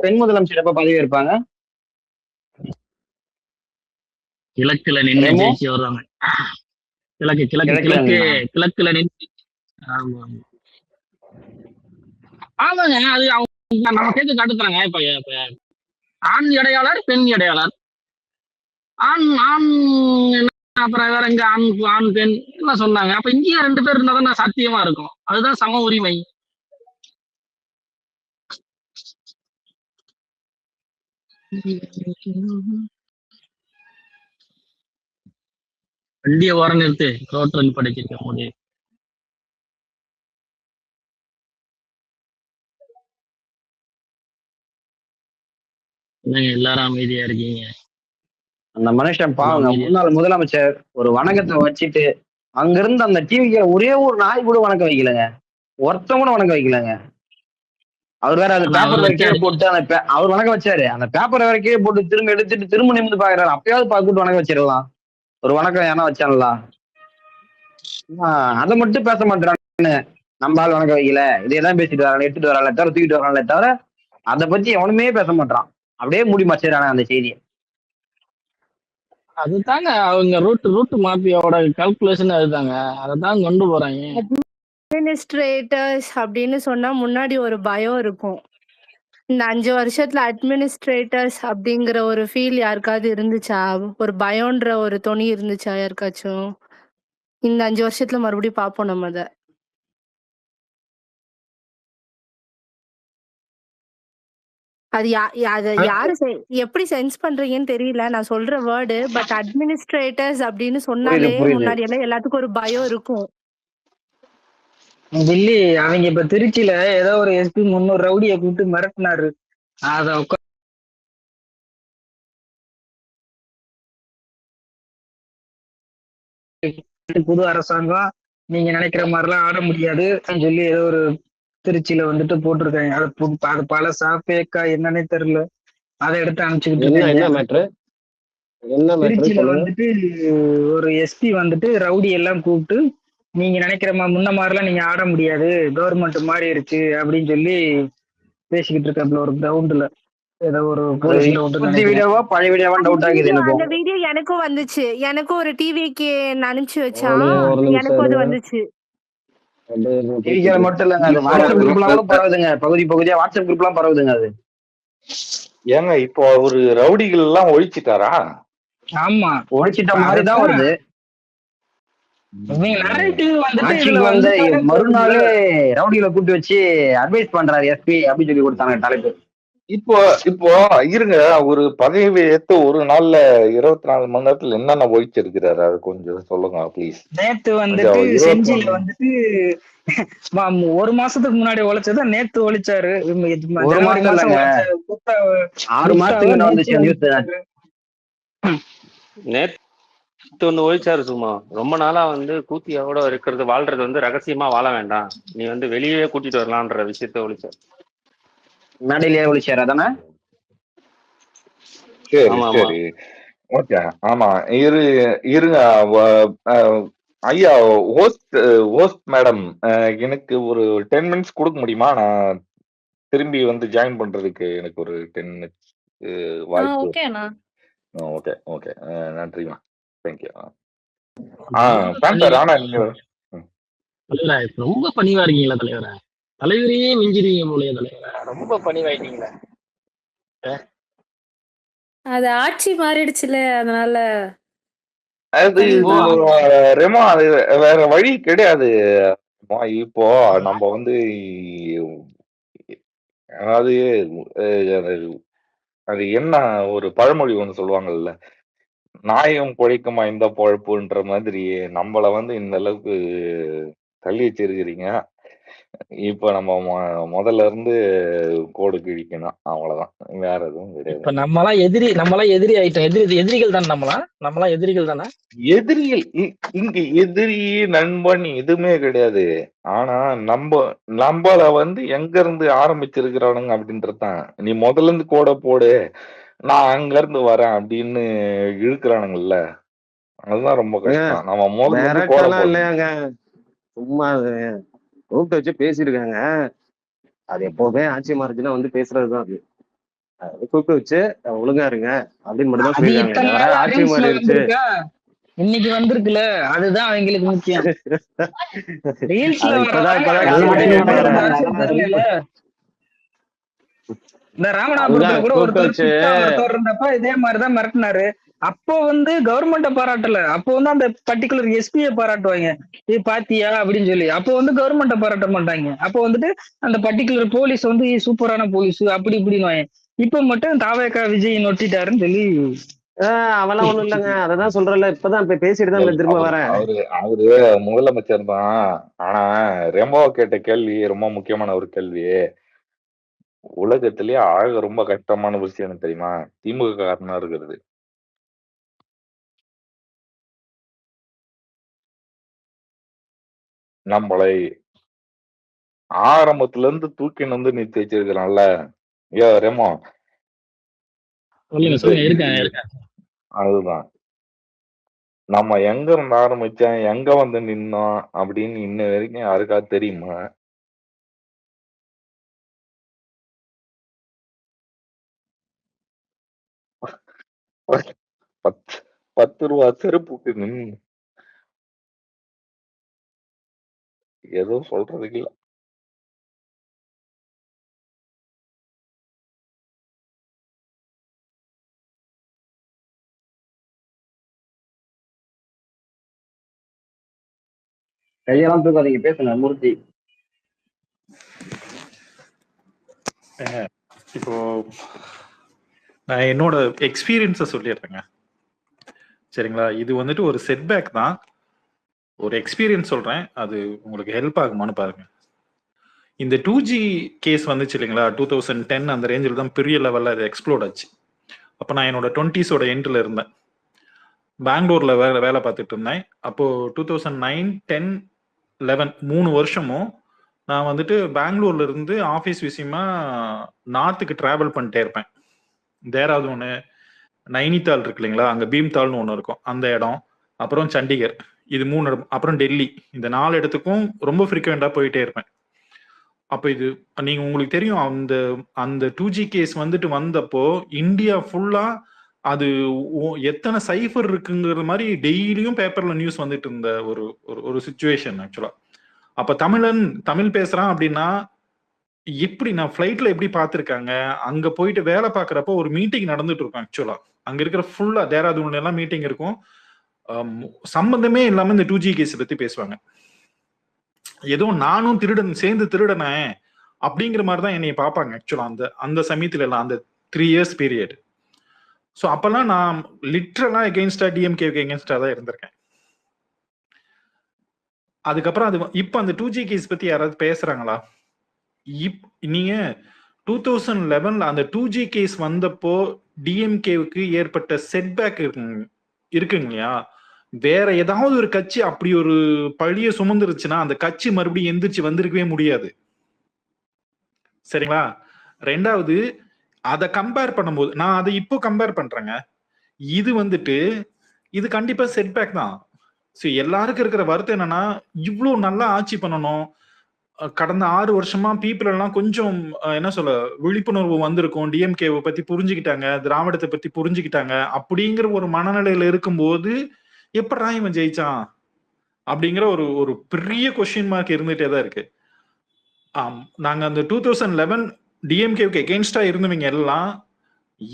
பெண் முதலமைச்சர் எப்ப பதவி இருப்பாங்க? கிழக்குல நின்று ஜெயிச்சு வருவாங்க. கிழக்கு கிழக்கு கிழக்கு கிழக்குல நின்று. ஆமா ஆமாங்க. அது அவங்க நம்ம கேட்க காட்டுறாங்க. இப்ப ஆண் இடையாளர், பெண் இடையாளர். ஆண் ஆண் அப்புறம் வேற எங்க ஆண் பெண் என்ன சொன்னாங்க. அப்ப இங்கேயே 2 பேர் இருந்தா தான் சாத்தியமா இருக்கும். அதுதான் சம உரிமை. வண்டிய ஓரம் நிறுத்து, ரோட்ல நிப்பாட்டிருக்க முடியும். என்னங்க எல்லாரும் அமைதியா இருக்கீங்க? அந்த மனுஷன் பாவங்க, முன்னாள் முதலமைச்சர் ஒரு வணக்கத்தை வச்சுட்டு அங்கிருந்து அந்த டிவிக்கு ஒரே ஒரு நாய் கூட வணக்கம் வைக்கலங்க. ஒருத்தம் கூட வணக்கம் வைக்கலங்க. அவர் வேற அந்த பேப்பர் வேற கீழே போட்டு அவர் வணக்கம் வச்சாரு. அந்த பேப்பர் வேற கீழே போட்டு திரும்ப எடுத்துட்டு திரும்ப நிமிந்து பாக்குறாரு. அப்பயாவது பார்த்துட்டு வணக்கம் வச்சிடலாம். ஒரு வணக்கம் ஏன்னா வச்சாங்களா? அதை மட்டும் பேச மாட்டான்னு நம்மளால வணக்கம் வைக்கல, இதையதான் பேசிட்டு வராங்க, எடுத்துட்டு வராங்களே தவிர தூக்கிட்டு வராங்களே தவிர அதை பத்தி எவனுமே பேச மாட்டான். அப்படியே மூடி மறைச்சிடறாங்க அந்த செய்தியை. அதுதாங்க அவங்க ரூட் மாஃபியாவோட கால்குலேஷன் அதுதாங்க. அதைதான் கொண்டு போறாங்க. அட்மினிஸ்ட்ரேட்டர்ஸ் அப்படின்னு சொன்னா முன்னாடி ஒரு பயம் இருக்கும். இந்த 5 வருஷத்துல அட்மினிஸ்ட்ரேட்டர்ஸ் அப்படிங்கிற ஒரு ஃபீல் யாருக்காவது இருந்துச்சா? ஒரு பயம்ன்ற ஒரு துணி இருந்துச்சா யாருக்காச்சும்? இந்த 5 வருஷத்துல மறுபடியும் பார்ப்போம் நம்ம அதை. அது யாரு எப்படி சென்ஸ் பண்றீங்கன்னு தெரியல. நான் சொல்ற வேர்டு பட் அட்மினிஸ்ட்ரேட்டர்ஸ் அப்படின்னு சொன்னாலே முன்னாடி எல்லாம் எல்லாத்துக்கும் ஒரு பயம் இருக்கும். டில்லி அவங்க இப்ப திருச்சியில ஏதோ ஒரு எஸ்பி 300 ரவுடியை கூப்பிட்டு மிரட்டினாரு. அத புது அரசாங்கம் நீங்க நினைக்கிற மாதிரிலாம் ஆட முடியாது சொல்லி ஏதோ ஒரு திருச்சியில வந்துட்டு போட்டிருக்காங்க. அது பழசா ஃபேக்கா என்னன்னே தெரியல. அதை எடுத்து அனுப்பிச்சுக்கிட்டு திருச்சியில வந்துட்டு ஒரு எஸ்பி வந்துட்டு ரவுடி எல்லாம் கூப்பிட்டு நீங்க நினைக்கிற முன்ன மாதிரிலாம் நீங்க ஆட முடியாது, கவர்மெண்ட் மாறிடுச்சு அப்படின்னு சொல்லி பேசிக்கிட்டு இருக்காப்ல ஒரு கிரவுண்ட்ல. ஏதோ ஒரு வீடியோவா பழைய வீடியோவா டவுட் ஆகுது எனக்கு. அந்த வீடியோ எனக்கும் வந்துச்சு. எனக்கும் ஒரு டிவிக்கு அனுப்பிச்சு வச்சான். எனக்கும் அது வந்துச்சு. மட்டும் இல்லங்க, அது வாட்ஸ்அப் குரூப்லாம் பரவுதுங்க. பகுதி பகுதியா வாட்ஸ்அப் குரூப் எல்லாம் பரவுதுங்க. அது ஏங்க இப்போ ஒரு ரவுடிகள் எல்லாம் ஒழிச்சிட்டாரா? ஆமா, ஒழிச்சிட்ட மாதிரிதான் வருது. மறுநாளே ரவுடிகளை கூட்டு வச்சு அட்வைஸ் பண்றாரு எஸ்பி அப்படின்னு சொல்லி கொடுத்தாங்க தலைப்பு. இப்போ இருங்க, ஒரு பதவி ஏத்து ஒரு நாள்ல 24 மணி நேரத்துல என்னென்ன ஒழிச்சிருக்கிறாரு அது கொஞ்சம் சொல்லுங்க ப்ளீஸ். நேத்து வந்துட்டு செஞ்சில வந்துட்டு 1 மாசத்துக்கு முன்னாடி ஒழிச்சதான் நேத்து ஒழிச்சாரு. 1 மாசம் இல்லைங்க, 6 மாசத்துக்கு வந்துச்சு. நேத்து வந்து ஒழிச்சாரு. சும்மா ரொம்ப நாளா வந்து கூத்தியாவோட இருக்கிறது வாழ்றது வந்து ரகசியமா வாழ வேண்டாம், நீ வந்து வெளியே கூட்டிட்டு வரலான்ற விஷயத்த ஒழிச்சாரு. மேடையிலேயே ஒழிச்சாரு அதானே? சரி ஓகே. ஆமா இருங்க ஐயா ஹோஸ்ட் மேடம், எனக்கு ஒரு 10 மினிட்ஸ் கொடுக்க முடியுமா? நான் திரும்பி வந்து ஜாயின் பண்றதுக்கு எனக்கு ஒரு 10 மினிட்ஸ் வாய்ப்பு. ஓகே ஓகே நன்றிமா, தேங்க்யூ. ஆனா நீங்க ரொம்ப பணிவா இருக்கீங்களா தலைவரா? தலைவரையே மிஞ்சிருவீங்க போலயே தலைவரா, ரொம்ப பணிவாயிட்டீங்களா? அது ஆட்சி மாறிடுச்சுல, அதனால அது ரெமோ அது வேற வழி கிடையாது. இப்போ நம்ம வந்து அதாவது அது என்ன ஒரு பழமொழி ஒண்ணு சொல்லுவாங்கல்ல, நாயம் பொழைக்குமா இந்த பொழப்புன்ற மாதிரி நம்மள வந்து இந்த அளவுக்கு தள்ளி வச்சிருக்கிறீங்க. இப்ப நம்ம முதல்ல இருந்து கோடு கிழிக்கணும், அவ்வளவுதான், வேற எதுவும் கிடையாது. இப்ப நம்மளாம் எதிரி ஆயிட்டோம். எதிரிகள் தான் நம்மளாம் எதிரிகள் தானே? எதிரிகள் இங்க எதிரி நண்பன் எதுவுமே கிடையாது. ஆனா நம்மள வந்து எங்க இருந்து ஆரம்பிச்சிருக்கிறானுங்க அப்படின்றதுதான். நீ முதல்ல இருந்து கோட போடு, நான் அங்க இருந்து வரேன் அப்படின்னு இழுக்கிறானுங்கல்ல, அதுதான் ரொம்ப கஷ்டம். நம்ம முதல்ல கோட இல்லையாங்க, சும்மா கூப்பிட்டு வச்சு பேசிருக்காங்க. அது எப்பவுமே ஆட்சி மாறுச்சுன்னா வந்து பேசுறதுதான் அது. கூப்பிட்டு வச்சு ஒழுங்கா இருங்க அப்படின்னு மட்டும் தான் அது சொல்லியிருக்காங்க இத்தனை தவிர நாள் ஆட்சி ரீல்ஸ்ல மாறிடுச்சு. வந்திருக்கா, இன்னைக்கு வந்திருக்குல்ல, அதுதான் அவங்களுக்கு முக்கியம். ரீல்ஸ்ல அது வர்றதாங்க இப்பதான் ஆட்சின்னு கேள்வி எப்படி கேட்டாங்க. ஆட்சின்னு தெரியல. இந்த ராமநாதபுரத்துல அதுதான் கூட கூப்பிட்டு ஒருத்தர் வச்சு பிச்சா ஒருத்தர் இருந்தப்ப இதே மாதிரிதான் மிரட்டினாரு. அப்போ வந்து கவர்மெண்ட்டை பாராட்டல, அப்போ வந்து அந்த பர்டிகுலர் எஸ்பியை பாராட்டுவாங்க. இது பாத்தியா அப்படின்னு சொல்லி. அப்போ வந்து கவர்மெண்ட்டை பாராட்ட மாட்டாங்க. அப்போ வந்துட்டு அந்த பர்டிகுலர் போலீஸ் வந்து சூப்பரான போலீஸ் அப்படி இப்படின்னு. இப்ப மட்டும் தாவேக்கா விஜய் நொட்டிட்டாருன்னு சொல்லி. அவெல்லாம் ஒண்ணும் இல்லைங்க. அததான் சொல்றேன்ல, இப்பதான் இப்ப பேசிட்டு தான் திரும்ப அவரு வரேன். அவரு அவரு முதலமைச்சர் தான். ஆனா ரெமோ கேட்ட கேள்வி ரொம்ப முக்கியமான ஒரு கேள்வி. உலகத்திலேயே ஆக ரொம்ப கஷ்டமான விஷயம் என்ன தெரியுமா? திமுக காரனா இருக்கிறது. நம்மளை ஆரம்பத்துல இருந்து தூக்கின்னு வந்து நிறுத்தி வச்சிருக்கிறான்ல. ஐயோ ரெமோ, சொல்லுங்க இந்த சொல்லுங்க, இது இருக்கேன். அதுதான். நம்ம எங்க இருந்து ஆரம்பிச்சோம், எங்க வந்து நின்னோம் அப்படின்னு இன்ன வரைக்கும் யாருக்காவது தெரியுமா? பத்து 10 ரூபா செருப்புக்கு நின்னு எதுவும் சொல்றதுக்கு இல்ல. கையெல்லாம் தூக்காதீங்க, பேசுங்க மூர்த்தி. இப்போ நான் என்னோட எக்ஸ்பீரியன்ஸை சொல்லிடுறேங்க. சரிங்களா? இது வந்துட்டு ஒரு செட்பேக் தான். ஒரு எக்ஸ்பீரியன்ஸ் சொல்றேன், அது உங்களுக்கு ஹெல்ப் ஆகுமான்னு பாருங்க. இந்த 2G கேஸ் வந்துச்சு இல்லைங்களா, 2010 அந்த ரேஞ்சில் தான் பெரிய லெவலில் அது எக்ஸ்ப்ளோர்ட் ஆச்சு. அப்போ நான் என்னோட 20s எண்டில் இருந்தேன். பெங்களூர்ல வேலை பார்த்துட்டு இருந்தேன். அப்போ 2009, 10, 11 3 வருஷமும் நான் வந்துட்டு பெங்களூர்ல இருந்து ஆஃபீஸ் விஷயமா நார்த்துக்கு டிராவல் பண்ணிட்டே இருப்பேன். தேராதூன், நைனிதால் இருக்கு இல்லைங்களா, அங்க பீம்தால்னு ஒன்று இருக்கும், அந்த இடம், அப்புறம் சண்டிகர், இது 3 இடம், அப்புறம் டெல்லி, இந்த 4 இடத்துக்கும் ரொம்ப ஃப்ரீக்வெண்டா போயிட்டே இருப்பேன். அப்போ இது நீங்க உங்களுக்கு தெரியும், அந்த அந்த 2G கேஸ் வந்துட்டு வந்தப்போ இந்தியா ஃபுல்லா அது எத்தனை சைஃபர் இருக்குங்கிற மாதிரி டெய்லியும் பேப்பர்ல நியூஸ் வந்துட்டு இருந்த ஒரு ஒரு சுச்சுவேஷன் ஆக்சுவலா. அப்ப தமிழ் பேசுறான் அப்படின்னா எப்படி நான் ஃபிளைட்ல எப்படி பார்த்துருக்காங்க, அங்க போயிட்டு வேலை பார்க்குறப்போ ஒரு மீட்டிங் நடந்துட்டு இருக்கும் ஆக்சுவலா. அங்க இருக்கிற ஃபுல்லா தேராதூன்ல எல்லாம் மீட்டிங் இருக்கும். சம்பந்தமே இல்லாம இந்த 2G கேஸ் பத்தி பேசுவாங்க. ஏதோ நானும் சேர்ந்து திருடனேன் அப்படிங்கிற மாதிரி தான் என்னை பார்ப்பாங்க ஆக்சுவலா. அந்த சமயத்துல எல்லாம் அந்த 3 years பீரியட். ஸோ அப்பெல்லாம் நான் லிட்ரலா எகெயின்ஸ்டா, டிஎம்கேக்கு எகெயின்ஸ்டா தான் இருந்திருக்கேன். அதுக்கப்புறம் அது இப்ப அந்த 2G கேஸ் பத்தி யாராவது பேசுறாங்களா? நீங்க 2011 அந்த 2G கேஸ் வந்தப்போ டிஎம்கேவுக்கு ஏற்பட்ட செட்பேக் இருக்குங்க இல்லையா, வேற ஏதாவது ஒரு கட்சி அப்படி ஒரு பழிய சுமந்துருச்சுன்னா அந்த கட்சி மறுபடியும் எந்திரிச்சு வந்திருக்கவே முடியாது. சரிங்களா? ரெண்டாவது, அதை கம்பேர் பண்ணும்போது நான் அதை இப்போ கம்பேர் பண்றேங்க. இது வந்துட்டு இது கண்டிப்பா செட்பேக் தான். எல்லாருக்கும் இருக்கிற வருத்தம் என்னன்னா, இவ்வளவு நல்லா ஆட்சி பண்ணணும், கடந்த 6 வருஷமா பீப்புள் எல்லாம் கொஞ்சம் என்ன சொல்ல விழிப்புணர்வு வந்திருக்கும், டிஎம்கேவை பத்தி புரிஞ்சுக்கிட்டாங்க, திராவிடத்தை பத்தி புரிஞ்சுக்கிட்டாங்க, அப்படிங்கிற ஒரு மனநிலையில இருக்கும்போது எப்படா இவன் ஜெயிச்சான் அப்படிங்கிற ஒரு பெரிய கொஸ்டின் மார்க் இருந்துட்டே தான் இருக்கு. நாங்க அந்த 2011 டிஎம்கேவுக்கு எகெயின்ஸ்டா இருந்தவங்க எல்லாம்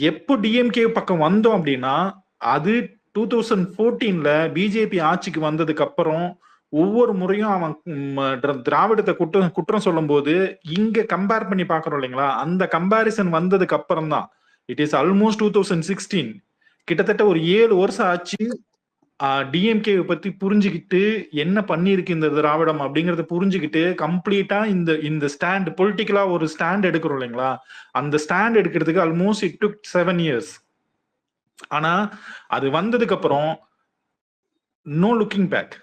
எப்போ டிஎம்கே பக்கம் வந்தோம் அப்படின்னா, அது 2014ல பிஜேபி ஆட்சிக்கு வந்ததுக்கு அப்புறம் ஒவ்வொரு முறையும் அவன் திராவிடத்தை குற்றம் சொல்லும் போது இங்க கம்பேர் பண்ணி பாக்குறோம் இல்லைங்களா, அந்த கம்பாரிசன் வந்ததுக்கு அப்புறம் தான். இட் இஸ் ஆல்மோஸ்ட் 2016, கிட்டத்தட்ட ஒரு 7 வருஷம் ஆச்சு டிஎம்கே பத்தி புரிஞ்சுக்கிட்டு என்ன பண்ணிருக்கு இந்த திராவிடம் அப்படிங்கறத புரிஞ்சுக்கிட்டு கம்ப்ளீட்டா இந்த ஸ்டாண்ட் பொலிட்டிக்கலா ஒரு ஸ்டாண்ட் எடுக்கிறோம் இல்லைங்களா, அந்த ஸ்டாண்ட் எடுக்கிறதுக்கு ஆல்மோஸ்ட் இட் டுக் 7 years. ஆனா அது வந்ததுக்கு அப்புறம் நோ லுக்கிங் பேக்.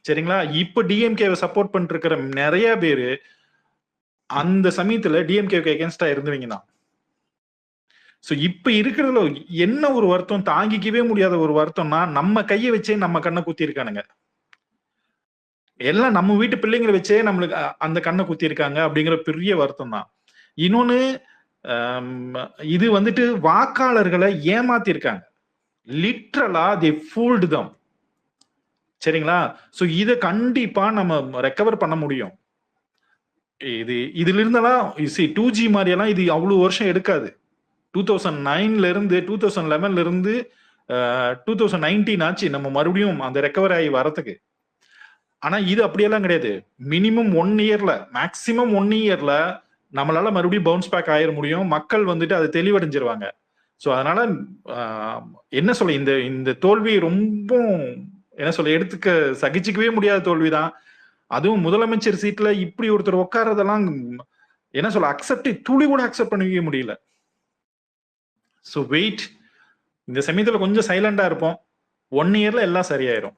சரிங்களா? இப்ப டிஎம்கேவை சப்போர்ட் பண்ணிட்டு இருக்கிற நிறைய பேரு அந்த சமயத்துல டிஎம்கேவுக்கு எகென்ஸ்டா இருந்தவங்க தான். சோ இப்ப இருக்கிறதுல என்ன ஒரு வருத்தம், தாங்கிக்கவே முடியாத ஒரு வருத்தம்னா, நம்ம கையை வச்சே நம்ம கண்ணை குத்தி இருக்கானுங்க. எல்லாம் நம்ம வீட்டு பிள்ளைங்களை வச்சே நம்மளுக்கு அந்த கண்ணை குத்தி இருக்காங்க அப்படிங்கிற பெரிய வருத்தம் தான். இன்னொன்னு, இது வந்துட்டு வாக்காளர்களை ஏமாத்திருக்காங்க. லிட்ரலா தே ஃபூல்டு தம். சரிங்களா? ஸோ இதை கண்டிப்பா நம்ம ரெக்கவர் பண்ண முடியும். இதுல இருந்தெல்லாம் 2G மாதிரியெல்லாம் இது அவ்வளவு வருஷம் எடுக்காது. 2009ல இருந்து 2011ல இருந்து 2019 ஆச்சு நம்ம மறுபடியும் அந்த ரெக்கவர் ஆகி வரதுக்கு. ஆனா இது அப்படியெல்லாம் கிடையாது. மினிமம் 1 இயர்ல, மேக்சிமம் 1 இயர்ல நம்மளால மறுபடியும் பவுன்ஸ் பேக் ஆயிட முடியும். மக்கள் வந்துட்டு அதை தெளிவடைஞ்சிருவாங்க. ஸோ அதனால என்ன சொல்ல, இந்த தோல்வி ரொம்ப என்ன சொல்ல, எடுத்துக்க சகிச்சுக்கவே முடியாத தோல்விதான். அதுவும் முதலமைச்சர் சீட்ல இப்படி ஒருத்தர் உட்கார்றதெல்லாம் என்ன சொல்ல, துளி கூட அக்செப்ட் பண்ணிக்க முடியல. ஸோ வெயிட், இந்த சமயத்துல கொஞ்சம் சைலண்டா இருப்போம். 1 இயர்ல எல்லாம் சரியாயிரும்.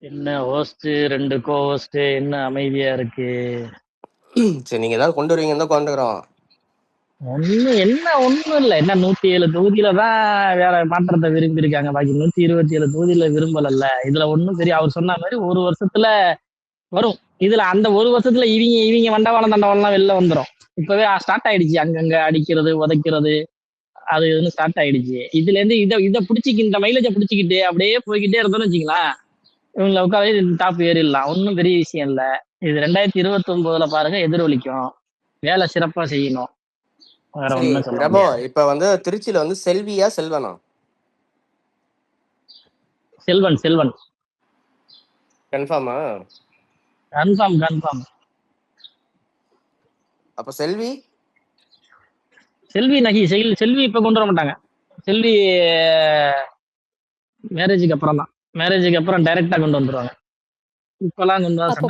என்ன ஹோஸ்ட் 2 கோ ஹோஸ்ட் என்ன அமைதியா இருக்கு? சரி, நீங்க ஏதாவது கொண்டு வருவீங்க தான் கொண்டுக்கிறோம். ஒண்ணும் இல்ல. என்ன 107 தொகுதியில தான் வேற மாற்றத்தை விரும்பி இருக்காங்க. பாக்கி 127 தொகுதியில விரும்பல. இதுல ஒண்ணும் பெரிய, அவர் சொன்ன மாதிரி 1 வருஷத்துல வரும். இதுல அந்த 1 வருஷத்துல இவங்க வண்டவாளம் தண்டவாளம்லாம் வெளில வந்துடும். இப்பவே ஸ்டார்ட் ஆயிடுச்சு. அங்கங்க அடிக்கிறது, உதைக்கிறது, அது இதுன்னு ஸ்டார்ட் ஆயிடுச்சு. இதுல இருந்து இதை பிடிச்சிக்கு, இந்த மைலேஜை பிடிச்சிக்கிட்டு அப்படியே போய்கிட்டே இருந்தோம்னு வச்சுங்களேன், இவங்களை உட்காந்து டாப் ஏறிடலாம். ஒன்றும் பெரிய விஷயம் இல்லை. இது 2029ல பாருங்க எதிரொலிக்கும். வேலை சிறப்பா செய்யணும். வேற சரி ஒண்ணும் சொல்ல பிரபு, முடியாது. இப்ப வந்து திருச்சியில வந்து செல்வியா செல்வனா? செல்வன் கன்ஃபார்மா? கன்ஃபார்ம். அப்ப செல்வி செல்வி இப்ப கொண்டு வர மாட்டாங்க. செல்வி மேரேஜுக்கு அப்புறம் தான். மேரேஜுக்கு அப்புறம் டைரக்டா கொண்டு வந்துருவாங்க. இப்பெல்லாம்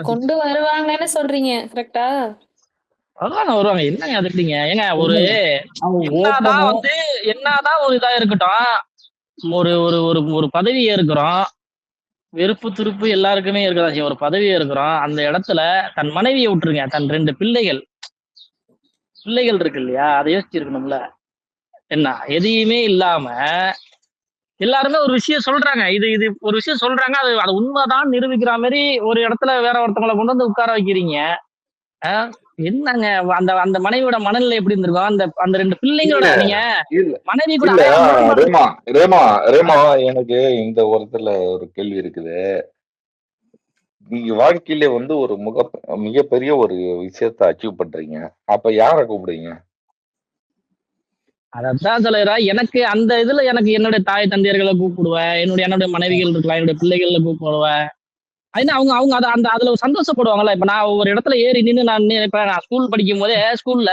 கொண்டு வருவாங்கன்னு சொல்றீங்க, கரெக்டா? வருவாங்க. என்னங்க அது எப்படிங்க? ஏங்க ஒரு என்னதான் வந்து என்னதான் ஒரு இதா இருக்கட்டும், ஒரு ஒரு ஒரு ஒரு பதவி இருக்கிறோம், வெறுப்பு துருப்பு எல்லாருக்குமே இருக்கதான். ஒரு பதவி இருக்கிறோம், அந்த இடத்துல தன் மனைவியை விட்டுருங்க, தன் 2 பிள்ளைகள் இருக்கு இல்லையா, அதை யோசிச்சிருக்கணும்ல. என்ன எதையுமே இல்லாம எல்லாருமே ஒரு விஷயம் சொல்றாங்க. இது ஒரு விஷயம் சொல்றாங்க, அது உண்மைதான் நிரூபிக்கிற மாதிரி ஒரு இடத்துல வேற ஒருத்தவங்களை கொண்டு வந்து உட்கார வைக்கிறீங்க. என்னங்க அந்த மனைவியோட மனநிலை எப்படி இருந்திருக்கும்? அந்த 2 பிள்ளைங்களோட நீங்க மனைவி கூட ரேமா, எனக்கு இந்த ஒரு கேள்வி இருக்குது. நீங்க வாழ்க்கையில வந்து ஒரு மிகப்பெரிய ஒரு விஷயத்த அச்சீவ் பண்றீங்க, அப்ப யார கூப்பிடுங்க? அதான் தலைவரா, எனக்கு அந்த இதுல எனக்கு என்னுடைய தாய் தந்தையர்களை கூப்பிடுவேன், என்னுடைய மனைவிகள் இருக்கலாம், என்னுடைய பிள்ளைகளை கூப்பிடுவேன். ஏன்னா அவங்க அதுல சந்தோஷப்படுவாங்கல்ல. இப்ப நான் ஒரு இடத்துல ஏறி நின்று நான் ஸ்கூல் படிக்கும் போதே ஸ்கூல்ல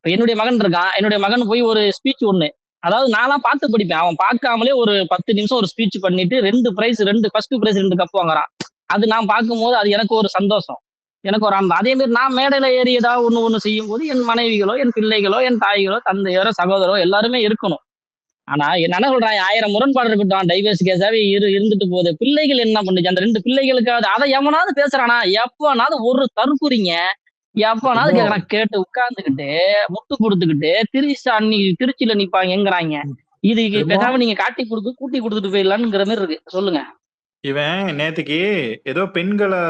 என்னுடைய மகன் இருக்கான். என்னுடைய மகன் போய் ஒரு ஸ்பீச் ஒண்ணு, அதாவது நான்லாம் பார்த்து படிப்பேன், அவன் பார்க்காமலே ஒரு 10 நிமிஷம் ஒரு ஸ்பீச் பண்ணிட்டு 2 பிரைஸ், ஃபர்ஸ்ட் பிரைஸ் 2 கப் வாங்குறான். அது நான் பார்க்கும்போது அது எனக்கு ஒரு சந்தோஷம், எனக்கு ஒரு ஆனந்தம். அதே மாதிரி நான் மேடையில ஏறி ஏதாவது ஒண்ணு செய்யும் போது என் மனைவிகளோ, என் பிள்ளைகளோ, என் தாய்களோ, தந்தையரோ, சகோதரோ எல்லாருமே இருக்கணும். ஆனா என்ன சொல்றான், 1000 முரண்பாடு இருக்கட்டும், டைவர்ஸ் கேஸாவே இருந்துட்டு போகுது. பிள்ளைகள் என்ன பண்ணுச்சு? அந்த 2 பிள்ளைகளுக்காவது அதை எவனாவது பேசுறானா? எப்பனாவது ஒரு தற்குறிங்க எப்பனாவது கேக்குறான், கேட்டு உட்கார்ந்துக்கிட்டு முட்டு கொடுத்துக்கிட்டு திருச்சியில நிப்பாங்கிறாங்க. இது பேசாம நீங்க கூட்டி கொடுத்துட்டு போயிடலாம்ங்கிற மாதிரி இருக்கு. சொல்லுங்க. இவன் நேத்துக்கு ஏதோ பெண்களை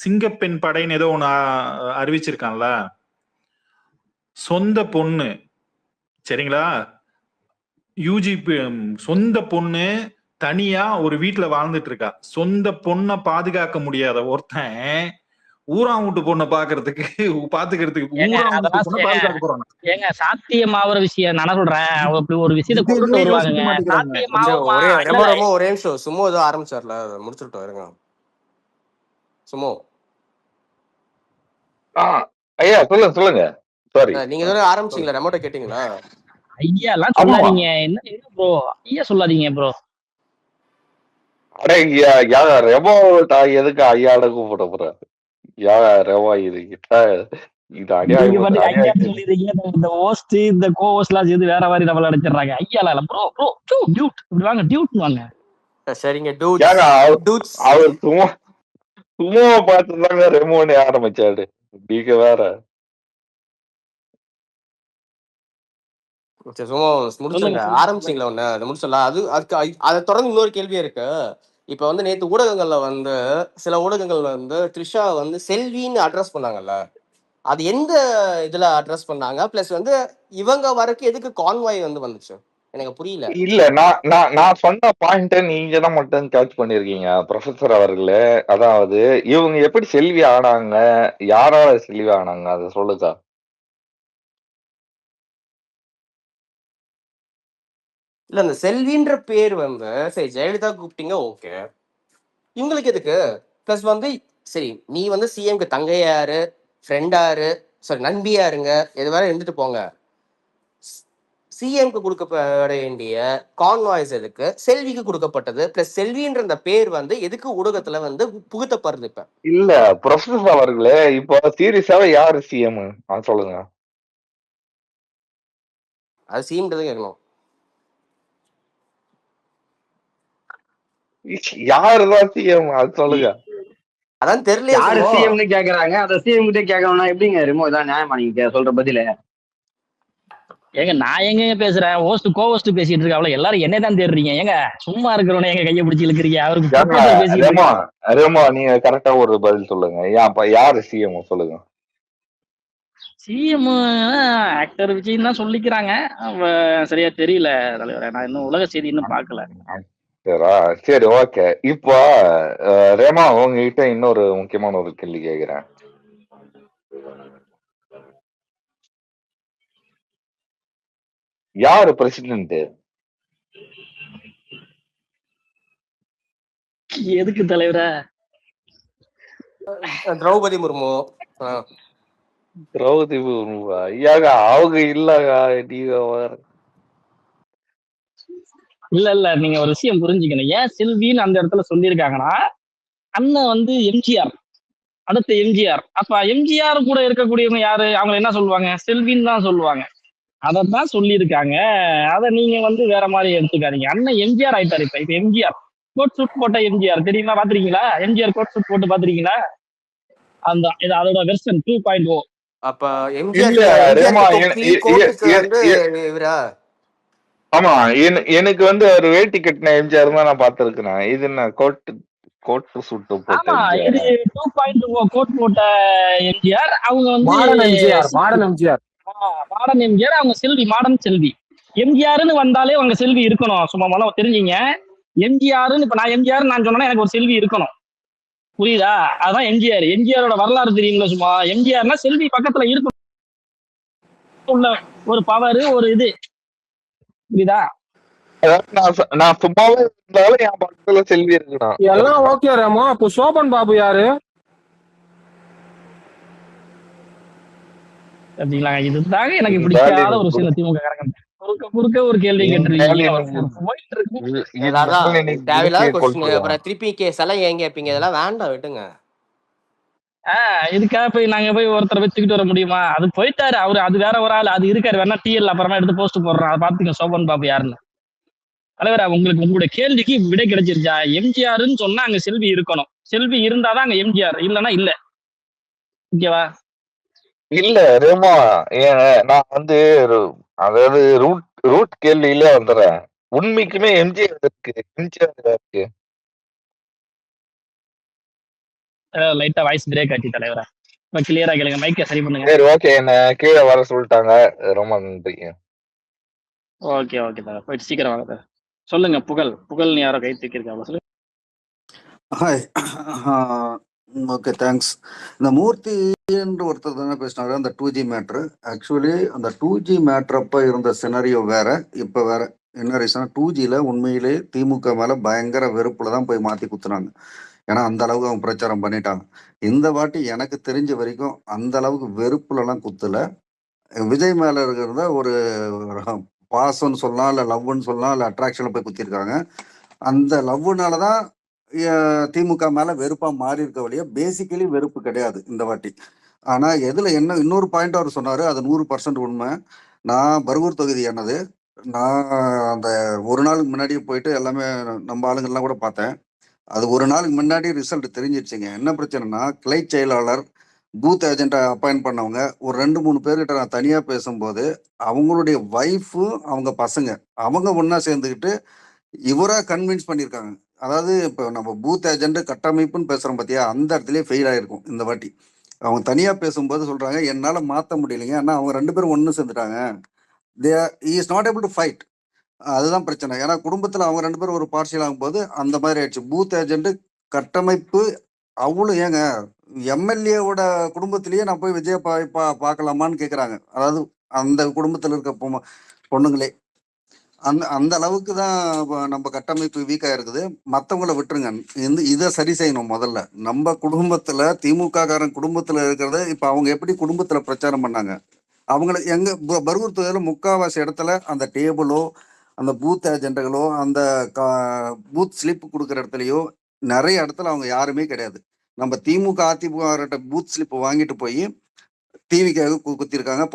சிங்கப்பெண் படைன்னு ஏதோ ஒண்ணு அறிவிச்சிருக்கான்ல, சொந்த பொண்ணு, சரிங்களா, யூஜி சொந்த பொண்ணு தனியா ஒரு வீட்டுல வாழ்ந்துட்டு இருக்கா. சொந்த பொண்ணை பாதுகாக்க முடியாத ஒருத்தன் ஊரா வீட்டு பொண்ணை பாத்துக்கிறதுக்கு ஏங்க சாத்தியமாவற விஷயம் நான் சொல்றேன். அப்படி ஒரு விஷயத்தை கொண்டு வருவாங்க. ஒரே நிமிஷம் சும்மா ஏதோ ஆரம்பிச்சார்ல, முடிச்சுட்டோம் இருங்க. சும்மா ஐயா சொல்லுங்க. சாரி, நீங்க ஏதோ ஆரம்பிச்சீங்களா? ரெமோட்ட கேட்டீங்களா? ஐயா எல்லாம் சொல்லாதீங்க. என்ன ப்ரோ, ஐயா சொல்லாதீங்க ப்ரோ. அட ரெமோ எதுக்கு ஐயாட கூப்பிட போற? சரிங்க, சும்மாவை பார்த்துதாங்க ரெமோனே ஆரம்பிச்சாரு. நீங்க வேற. சரி, சும்மா முடிச்சிருங்க. ஆரம்பிச்சிங்களா ஒண்ணு அதை முடிச்சிடலாம். அதுக்கு அதை தொடர்ந்து இன்னொரு கேள்வி இருக்கு. இப்ப வந்து நேத்து ஊடகங்கள்ல வந்து சில ஊடகங்கள் வந்து த்ரிஷா வந்து செல்வின்னு அட்ரஸ் பண்ணாங்கல்ல, அது எந்த இதுல அட்ரஸ் பண்ணாங்க? பிளஸ் வந்து இவங்க வரைக்கும் எதுக்கு கான்வாய் வந்து வந்துச்சு? எனக்கு புரியல. இல்ல நான் சொன்ன பாயிண்ட நீங்க தான் மட்டும் கேட்ச் பண்ணிருக்கீங்க ப்ரொஃபசர் அவர்களே. அதாவது இவங்க எப்படி செல்வி ஆனாங்க, யாரால செல்வி ஆனாங்க, அதை சொல்லுங்க. இல்ல அந்த செல்வின்ற பேர் வந்து சரி ஜெயலலிதா கூப்பிட்டீங்க, ஓகே. இவங்களுக்கு எதுக்கு? பிளஸ் வந்து சரி நீ வந்து சிஎம்க்கு தங்கையாரு, ஃப்ரெண்டாரு, சாரி நண்பியாருங்க, எது வேற இருந்துட்டு போங்க. சிஎம்க்கு கொடுக்கப்பட வேண்டிய கான்வாய்ஸ் எதுக்கு செல்விக்கு கொடுக்கப்பட்டது? பிளஸ் செல்வின்ற அந்த பேர் வந்து எதுக்கு ஊடகத்துல வந்து புகுத்தப்படுது? இப்ப இல்ல ப்ரொஃபசர் அவர்களே, இப்போ சீரியஸாவே யாரு சிஎம் சொல்லுங்க. அது சிஎம்ன்றதை கேட்கணும். யாருதான் சிஎம் அது சொல்லுங்க. அதான் தெரியல. யாரு சிஎம்னு கேக்குறாங்க, அதை சிஎம் கிட்டே கேட்கணும்னா எப்படிங்க ரிமோ? இதான் நியாயமா நீங்க சொல்ற பதில? ஏங்க நான் எங்க பேசுறேன்? கோவஸ்ட் பேசிட்டு இருக்க அவ்வளவு எல்லாரும் என்ன தான் தேடுறீங்க? ஏங்க சும்மா இருக்கிறவன எங்க கையை பிடிச்சி இழுக்கிறீங்க? அவருக்கு பேசிட்டு ரெமோ நீங்க கரெக்டா ஒரு பதில் சொல்லுங்க. யாரு சிஎம் சொல்லுங்க. சிஎம் ஆக்டர் விஜய் தான் சொல்லிக்கிறாங்க. சரியா தெரியல தலைவரே, நான் இன்னும் உலக செய்தி இன்னும் பார்க்கல. சரி ஓகே. இப்போ ரேமா உங்ககிட்ட இன்னொரு முக்கியமான ஒரு கேள்வி கேக்குறேன். யாரு பிரசிடென்ட்? எதுக்கு தலைவரா? திரௌபதி முர்மு. திரௌபதி முர்முவா? ஐயாங்க அவங்க இல்லங்க, நீங்க இல்ல நீங்க ஒரு விஷயம் புரிஞ்சுக்கணும். ஏன் செல்வின்னு அந்த இடத்துல சொல்லியிருக்காங்கன்னா, அண்ணன் வந்து எம்ஜிஆர், அடுத்த எம்ஜிஆர். அப்ப எம்ஜிஆர் கூட இருக்கக்கூடியவங்க யாரு? அவங்க என்ன சொல்லுவாங்க? செல்வின்னு தான் சொல்லுவாங்க. அதான் சொல்லியிருக்காங்க. அதை நீங்க வந்து வேற மாதிரி எடுத்துக்காதீங்க. அண்ணன் எம்ஜிஆர் ஆயிட்டாரு. இப்ப எம்ஜிஆர் கோட் சூட் போட்ட எம்ஜிஆர் தெரியுமா? பாத்திருக்கீங்களா? எம்ஜிஆர் கோட் சூட் போட்டு பாத்திருக்கீங்களா? அந்த இது அதோட வெர்ஷன் 2.0. அப்ப எம்ஜிஆர் ஆமா, எனக்கு வந்து ஒரு வேட்டி கட்டின எம்ஜிஆர் தான் நான் பாத்திருக்கிறேன். இது என்ன கோட் சூட் போட்ட? இது 2.0 கோட் போட்ட எம்ஜிஆர். அவங்க வந்து மாடர்ன் எம்ஜிஆர். அவங்க செல்வி, மாடர்ன் செல்வி. எம்ஜிஆர்னு வந்தாலே அவங்க செல்வி இருக்கணும். சும்மா முதல்ல தெரிஞ்சுங்க. எம்ஜிஆர்னு இப்ப நான் எம்ஜிஆர் நான் சொன்னா எனக்கு ஒரு செல்வி இருக்கணும். புரியுதா? அதான் எம்ஜிஆர். எம்ஜிஆரோட வரலாறு தெரியுங்களா? சும்மா எம்ஜிஆர்னா செல்வி பக்கத்துல இருக்கணும். உள்ள ஒரு பவர், ஒரு இது. புரியுதா? நான் சும்மாவே இருந்தாலும் என் பக்கத்துல செல்வி இருக்கணும். எல்லாம் ஓகே ரேமோ. அப்போ சோபன் பாபு யாரு? அப்படிங்களா? இதுதாங்க எனக்கு பிடிக்காத ஒரு சில திமுக காரங்க. குறுக்க ஒரு கேள்வி திருப்பி கேசெல்லாம் ஏன் கேப்பீங்க? இதெல்லாம் வேண்டாம், விட்டுங்க. இதுக்காக போய் நாங்க போய் ஒருத்தரை வச்சுக்கிட்டு வர முடியுமா? அது போயிட்டாரு அவரு. அது வேற ஒரு ஆள். அது இருக்காரு. வேணா டிஎல் அப்புறமா எடுத்து போஸ்ட் போடுறோம். அதை பாத்துங்க சோபன் பாபு யாருன்னு. தலைவரா, உங்களுக்கு உங்களுடைய கேள்விக்கு விடை கிடைச்சிருச்சா? எம்ஜிஆர்ன்னு சொன்னா அங்க செல்வி இருக்கணும். செல்வி இருந்தாதான் அங்க எம்ஜிஆர், இல்லன்னா இல்ல. ஓகேவா? இல்ல ரேமா, நான் வந்து அதாவது ரூட் கேள்வியிலே வந்துடுறேன். உண்மைக்குமே எம்ஜிஆர் இருக்கு. லைட்டா வாய்ஸ் பிரேக் ஆச்சு தலைவரா. இப்ப கிளியரா கேளுங்க. மைக்க சரி பண்ணுங்க. சரி ஓகே, என்ன கீழே வர சொல்லிட்டாங்க. ரொம்ப நன்றி. ஓகே தலைவர், போயிட்டு சீக்கிரம் வாங்க. சொல்லுங்க. புகழ் யாரோ கை தூக்கியிருக்காங்க, சொல்லுங்க. ஹாய். Okay, thanks. இந்த மூர்த்தின்ற ஒருத்தர் தானே பேசினாரு அந்த 2G மேட்ரு. ஆக்சுவலி அந்த 2G மேட்ரப்ப இருந்த சினரியோ வேற, இப்போ வேற. என்ன ரீசன்? 2Gல உண்மையிலே திமுக மேல பயங்கர வெறுப்புல தான் போய் மாத்தி குத்துனாங்க. ஏன்னா அந்த அளவுக்கு அவங்க பிரச்சாரம் பண்ணிட்டாங்க. இந்த வாட்டி எனக்கு தெரிஞ்ச வரைக்கும் அந்த அளவுக்கு வெறுப்புலலாம் குத்துல. விஜய் மேல இருக்கிறத ஒரு பாசம்னு சொல்லலாம், இல்லை லவ்னு சொல்லலாம், இல்லை அட்ராக்ஷன்ல போய் குத்திருக்காங்க. அந்த லவ்னாலதான் திமுக மேல வெறுப்பா மாறி இருக்க வழியா பேசிக்கலி வெறுப்பு கிடையாது இந்த வாட்டி. ஆனா எதுல என்ன இன்னொரு பாயிண்ட் அவர் சொன்னாரு, அது 100% உண்மை. நான் பர்கூர் தொகுதி என்னது, நான் அந்த ஒரு நாளுக்கு முன்னாடியே போயிட்டு எல்லாமே நம்ம ஆளுங்கள்லாம் கூட பார்த்தேன். அது ஒரு நாளுக்கு முன்னாடி ரிசல்ட் தெரிஞ்சிருச்சுங்க. என்ன பிரச்சனைனா, கிளை செயலாளர், பூத் ஏஜென்ட்டை அப்பாயிண்ட் பண்ணவங்க ஒரு 2, 3 பேர்கிட்ட நான் தனியா பேசும்போது, அவங்களுடைய ஒய்ஃபு, அவங்க பசங்க, அவங்க ஒண்ணா சேர்ந்துக்கிட்டு இவரா கன்வின்ஸ் பண்ணியிருக்காங்க. அதாவது இப்போ நம்ம பூத் ஏஜென்ட் கட்டமைப்புன்னு பேசுறோம் பார்த்தியா, அந்த இடத்துலயே ஃபெயில் ஆயிருக்கும் இந்த வாட்டி. அவங்க தனியா பேசும்போது சொல்றாங்க, என்னால மாத்த முடியலைங்க. ஆனா அவங்க 2 பேரும் ஒண்ணு சேர்ந்துட்டாங்க. He is not able to fight. அதுதான் பிரச்சனை. ஏன்னா குடும்பத்துல அவங்க 2 பேரும் ஒரு பார்ஷியல் ஆகும்போது அந்த மாதிரி ஆயிடுச்சு. பூத் ஏஜென்ட் கட்டமைப்பு அவ்வளவு ஏங்க எம்எல்ஏவோட குடும்பத்திலேயே நான் போய் விஜய பார்க்கலாமான்னு கேக்குறாங்க. அதாவது அந்த குடும்பத்துல இருக்க பொண்ணுங்களே அந்த அந்த அளவுக்கு தான் நம்ம கட்டமைப்பு வீக்கா இருக்குது. மத்தவங்கள விட்டுருங்க. இதை சரி செய்யணும் முதல்ல. நம்ம குடும்பத்துல திமுக காரன் குடும்பத்துல இருக்கிறத இப்ப அவங்க எப்படி குடும்பத்துல பிரச்சாரம் பண்ணாங்க, அவங்கள எங்க பர்கூர் தொகுதியில முக்காவாசி இடத்துல அந்த டேபிளோ அந்த பூத் ஏஜென்ட்டுகளோ அந்த பூத் ஸ்லிப் கொடுக்குற இடத்துலயோ நிறைய இடத்துல அவங்க யாருமே கிடையாது. நம்ம திமுக அதிமுக பூத் ஸ்லிப் வாங்கிட்டு போய் டிவிக்காக குத்திருக்காங்க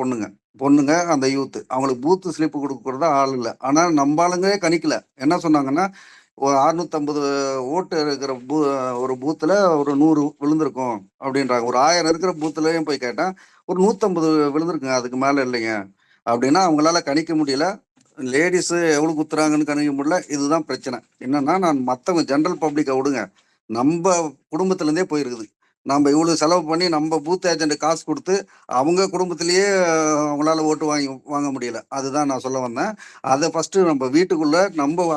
பொண்ணுங்க அந்த யூத். அவங்களுக்கு பூத் ஸ்லிப் கொடுக்கறதா ஆள் இல்லை. ஆனா நம்ம ஆளுங்களே கணிக்கல. என்ன சொன்னாங்கன்னா, ஒரு 650 ஓட்டு இருக்கிற ஒரு பூத்துல ஒரு 100 விழுந்திருக்கும் அப்படின்றாங்க. ஒரு 1000 இருக்கிற பூத்துலயும் போய் கேட்டா ஒரு 150 விழுந்திருக்குங்க, அதுக்கு மேல இல்லைங்க அப்படின்னா அவங்களால கணிக்க முடியல. லேடிஸ் எவ்வளவு குத்துறாங்கன்னு கணிக்க முடியல. இதுதான் பிரச்சனை. என்னன்னா, நான் மத்தவங்க ஜென்ரல் பப்ளிக்கை விடுங்க, நம்ம குடும்பத்துல இருந்தே போயிருக்குது. நம்ம இவ்வளவு செலவு பண்ணி நம்ம பூத் ஏஜென்ட் காசு கொடுத்து அவங்க குடும்பத்திலேயே அவங்களால ஓட்டு வாங்க முடியல. அதுதான் நான் சொல்ல வந்தேன். அதை ஃபர்ஸ்ட் நம்ம வீட்டுக்குள்ள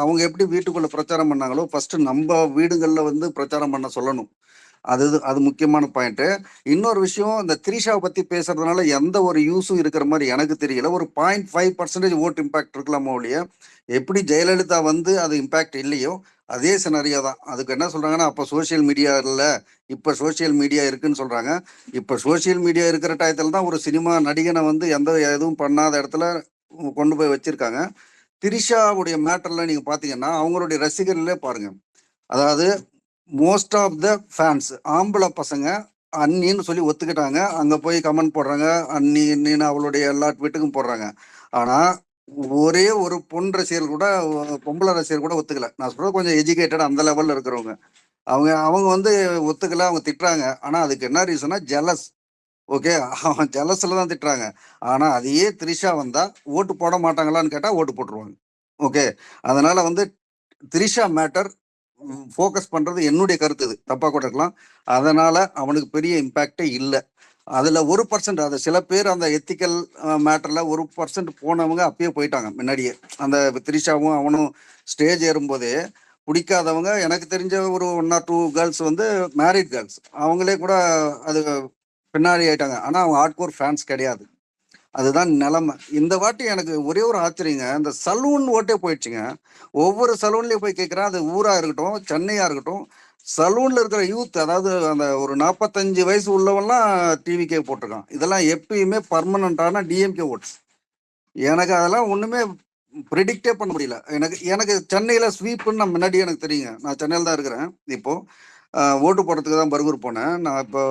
அவங்க எப்படி வீட்டுக்குள்ள பிரச்சாரம் பண்ணாங்களோ ஃபர்ஸ்ட் நம்ம வீடுகள்ல வந்து பிரச்சாரம் பண்ண சொல்லணும். அது முக்கியமான பாயிண்ட். இன்னொரு விஷயம், இந்த திரிஷாவை பத்தி பேசுறதுனால எந்த ஒரு யூஸும் இருக்கிற மாதிரி எனக்கு தெரியல. ஒரு 0.5% ஓட் இம்பாக்ட் இருக்கலாமோ ஒழிய, எப்படி ஜெயலலிதா வந்து அது இம்பாக்ட் இல்லையோ அதே சினரியோ தான். அதுக்கு என்ன சொல்றாங்கன்னா, அப்ப சோசியல் மீடியா இல்ல, இப்ப சோசியல் மீடியா இருக்குன்னு சொல்றாங்க. இப்ப சோசியல் மீடியா இருக்கிற டயத்துல தான் ஒரு சினிமா நடிகனை வந்து எதுவும் பண்ணாத இடத்துல கொண்டு போய் வச்சிருக்காங்க. திரிஷாவுடைய மேட்டர்ல நீங்க பாத்தீங்கன்னா அவங்களுடைய ரசிகர்களே பாருங்க, அதாவது மோஸ்ட் ஆஃப் த ஃபேன்ஸ் ஆம்பளை பசங்க அண்ணின்னு சொல்லி ஒத்துக்கிட்டாங்க. அங்க போய் கமெண்ட் போடுறாங்க, அண்ணி அண்ணின்னு அவளுடைய எல்லா ட்வீட்டுக்கும் போடுறாங்க. ஆனா ஒரே ஒரு பொன் ரசிகர் கூட, பொம்பளை ரசிகர் கூட ஒத்துக்கல. நான் சொல்றது கொஞ்சம் எஜுகேட்டட் அந்த லெவல்ல இருக்கிறவங்க. அவங்க வந்து ஒத்துக்கல, அவங்க திட்டுறாங்க. ஆனா அதுக்கு என்ன ரீசனா, ஜெலஸ். ஓகே, அவன் ஜெலஸ்ல தான் திட்டுறாங்க. ஆனா அதையே திரிஷா வந்தா ஓட்டு போட மாட்டாங்களான்னு கேட்டா ஓட்டு போட்டுருவாங்க. ஓகே, அதனால வந்து திரிஷா மேட்டர் ஃபோக்கஸ் பண்றது என்னுடைய கருத்து. இது தப்பா கூட இருக்கலாம். அதனால அவனுக்கு பெரிய இம்பாக்டே இல்லை. அதுல 1%, அது சில பேர் அந்த எத்திக்கல் மேட்டர்ல 1% போனவங்க அப்பயே போயிட்டாங்க முன்னாடியே. அந்த திரிஷாவும் அவனும் ஸ்டேஜ் ஏறும்போதே பிடிக்காதவங்க, எனக்கு தெரிஞ்ச ஒரு 1 or 2 கேர்ள்ஸ் வந்து மேரிட் கேர்ள்ஸ், அவங்களே கூட அது பின்னாடி ஆயிட்டாங்க. ஆனா அவங்க ஹார்ட்கோர் ஃபேன்ஸ் கிடையாது. அதுதான் நிலைமை. இந்த வாட்டி எனக்கு ஒரே ஒரு ஆச்சரியங்க, இந்த சலூன் ஓட்டே போயிடுச்சுங்க. ஒவ்வொரு சலூன்லயும் போய் கேட்கிறேன், அது ஊரா இருக்கட்டும் சென்னையா இருக்கட்டும், சலூன்ல இருக்கிற யூத், அதாவது அந்த ஒரு 45 வயசு உள்ளவன்லாம் டிவிக்கே போட்டிருக்கான். இதெல்லாம் எப்பயுமே பர்மனண்டான டிஎம்கே ஓட்ஸ். எனக்கு அதெல்லாம் ஒண்ணுமே ப்ரிடிக்டே பண்ண முடியல. எனக்கு சென்னையில ஸ்வீப்புன்னு நான் முன்னாடியே எனக்கு தெரியுங்க. நான் சென்னையில் தான் இருக்கிறேன் இப்போ. ஓட்டு போடுறதுக்கு தான் பர்கூர் போனேன். நான் இப்போ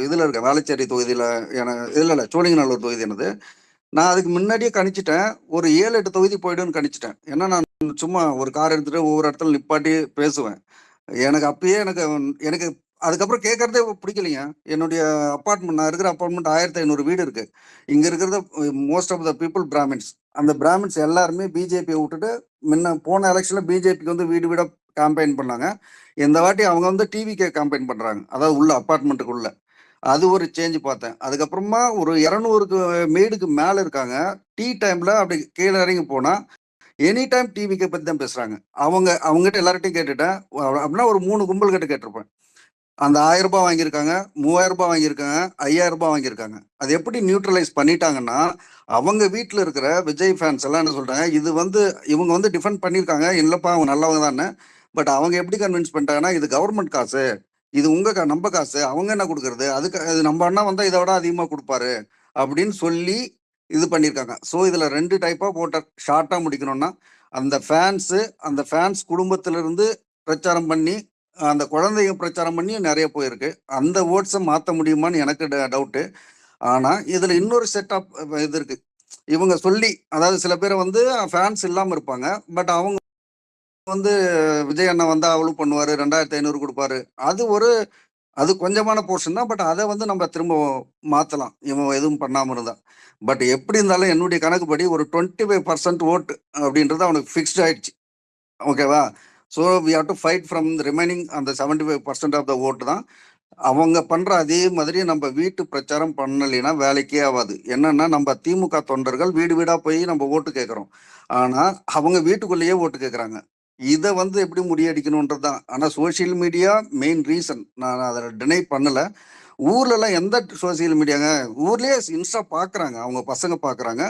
இதுல இருக்கேன், வேளச்சேரி தொகுதியில. எனக்கு இல்லை சோழிங்கநல்லூர் தொகுதி என்னது. நான் அதுக்கு முன்னாடியே கணிச்சிட்டேன், ஒரு 7-8 தொகுதி போயிடுன்னு கணிச்சிட்டேன். ஏன்னா நான் சும்மா ஒரு கார் எடுத்துட்டு ஒவ்வொரு இடத்துல நிப்பாட்டி பேசுவேன். எனக்கு அப்பயே எனக்கு அதுக்கப்புறம் கேட்கறதே பிடிக்கலைங்க. என்னுடைய அப்பார்ட்மெண்ட், நான் இருக்கிற அப்பார்ட்மெண்ட் 1500 வீடு இருக்கு. இங்க இருக்கிறது most of the people Brahmins. அந்த பிராமின்ஸ் எல்லாருமே பிஜேபியை விட்டுட்டு, போன எலெக்ஷன்ல பிஜேபிக்கு வந்து வீடு வீட கேம்பெயின் பண்ணாங்க. இந்த வாட்டி அவங்க வந்து டிவிக்கே கேம்பெயின் பண்றாங்க, அதாவது உள்ள அப்பார்ட்மெண்ட்டுக்குள்ள. அது ஒரு சேஞ்ச் பார்த்தேன். அதுக்கப்புறமா ஒரு 200 மேடுக்கு மேல இருக்காங்க. டீ டைம்ல அப்படி கீழே இறங்கி போனா எனி டைம் டிவிக்கு பத்தி தான் பேசுறாங்க. அவங்ககிட்ட எல்லார்ட்டையும் கேட்டுட்டேன். அப்படின்னா ஒரு 3 கும்பல் கிட்ட கேட்டிருப்பேன். அந்த 1000 ரூபாய் வாங்கியிருக்காங்க, 3000 ரூபாய் வாங்கியிருக்காங்க, 5000 ரூபாய் வாங்கியிருக்காங்க. அது எப்படி நியூட்ரலைஸ் பண்ணிட்டாங்கன்னா, அவங்க வீட்டுல இருக்கிற விஜய் ஃபேன்ஸ் எல்லாம் என்ன சொல்றாங்க, இது வந்து இவங்க வந்து டிஃபெண்ட் பண்ணியிருக்காங்க, இல்லப்பா அவங்க நல்லவங்க தானே. பட் அவங்க எப்படி கன்வின்ஸ் பண்ணிட்டாங்கன்னா, இது கவர்மெண்ட் காசு, இது நம்ம காசு, அவங்க என்ன கொடுக்கறது, அதுக்கு அது நம்ம அண்ணா வந்தா இதை விட அதிகமா கொடுப்பாரு அப்படின்னு சொல்லி இது பண்ணியிருக்காங்க. ஸோ இதுல 2 டைப்பா போட்ட ஷார்ட்டா முடிக்கணும்னா, அந்த ஃபேன்ஸ் குடும்பத்துல இருந்து பிரச்சாரம் பண்ணி, அந்த குழந்தைங்க பிரச்சாரம் பண்ணி நிறைய போயிருக்கு. அந்த ஓட்ஸை மாற்ற முடியுமான்னு எனக்கு டவுட்டு. ஆனா இதுல இன்னொரு செட் ஆஃப் இது இருக்கு. இவங்க சொல்லி, அதாவது சில பேரை வந்து ஃபேன்ஸ் இல்லாம இருப்பாங்க, பட் அவங்க வந்து விஜய் அண்ணன் வந்தா அவளும் பண்ணுவாரு, 2500 கொடுப்பாரு. அது கொஞ்சமான போர்ஷன் தான். பட் அதை வந்து நம்ம திரும்ப மாத்தலாம், இவன் எதுவும் பண்ணாம இருந்தா. பட் எப்படி இருந்தாலும் என்னுடைய கணக்குப்படி ஒரு 25% ஓட்டு அப்படின்றது அவனுக்கு ஃபிக்ஸ்ட் ஆயிடுச்சு. ஓகேவா? So we have to fight from remaining அந்த 75% ஆஃப் த ஓட்டு தான். அவங்க பண்ற அதே மாதிரி நம்ம வீட்டு பிரச்சாரம் பண்ணலைன்னா வேலைக்கே ஆகாது. என்னன்னா நம்ம திமுக தொண்டர்கள் வீடு வீடா போய் நம்ம ஓட்டு கேட்கறோம். ஆனா அவங்க வீட்டுக்குள்ளேயே ஓட்டு கேட்கறாங்க. இதை வந்து எப்படி முறியடிக்கணும்ன்றது தான். ஆனா சோசியல் மீடியா மெயின் ரீசன். நான் அதை டினை பண்ணல. ஊர்ல எல்லாம் எந்த சோசியல் மீடியாங்க, ஊர்லயே இன்ஸ்டா பாக்குறாங்க, அவங்க பசங்க பாக்குறாங்க.